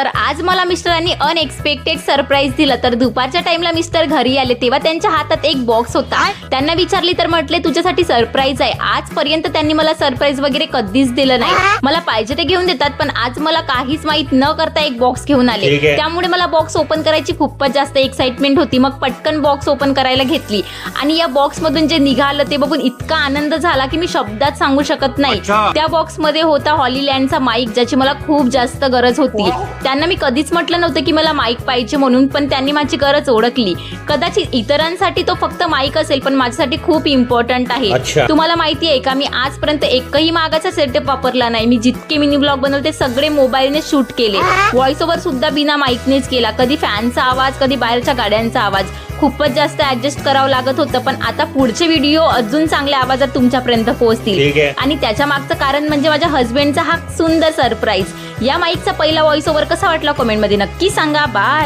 तर आज मला मिस्टरांनी अनएक्सपेक्टेड सरप्राईज दिलं. तर दुपारच्या टाइमला मिस्टर घरी आले तेव्हा त्यांच्या हातात एक बॉक्स होता. त्यांना विचारली तर म्हटले तुझ्यासाठी सरप्राईज आहे. आजपर्यंत त्यांनी मला सरप्राईज वगैरे कधीच दिलं नाही. मला पाहिजे ते घेऊन देतात पण आज मला काहीच माहित न करता एक बॉक्स घेऊन आले. त्यामुळे मला बॉक्स ओपन करायची खूपच जास्त एक्साइटमेंट होती. मग पटकन बॉक्स ओपन करायला घेतली आणि या बॉक्स मधून जे निघालं ते बघून इतका आनंद झाला की मी शब्दात सांगू शकत नाही. त्या बॉक्स मध्ये होता हॉलीलँडचा माईक, ज्याची मला खूप जास्त गरज होती. त्यांना मी कधीच म्हटलं नव्हतं की मला माईक पाहिजे म्हणून, पण त्यांनी माझी गरज ओळखली. कदाचित इतरांसाठी तो फक्त माईक असेल पण माझ्यासाठी खूप इम्पॉर्टंट आहे. तुम्हाला माहिती आहे का, मी आजपर्यंत एकही मागाचा सेटअप वापरला नाही. मी जितके मिनी ब्लॉग बनवते सगळे मोबाईलने शूट केले. व्हॉइस ओव्हर सुद्धा बिना माईकनेच केला. कधी फॅनचा आवाज, कधी बाहेरच्या गाड्यांचा आवाज. खूपच जास्त ऍडजस्ट करावं लागत होतं. पण आता पुढचे व्हिडिओ अजून चांगल्या आवाजात तुमच्यापर्यंत पोहोचतील. आणि त्याच्या मागचं कारण म्हणजे माझ्या हस्बंडचा हा सुंदर सरप्राईज. या माईकचा पहिला व्हॉइस ओव्हर कसा वाटला कमेंटमध्ये नक्की सांगा. बाय.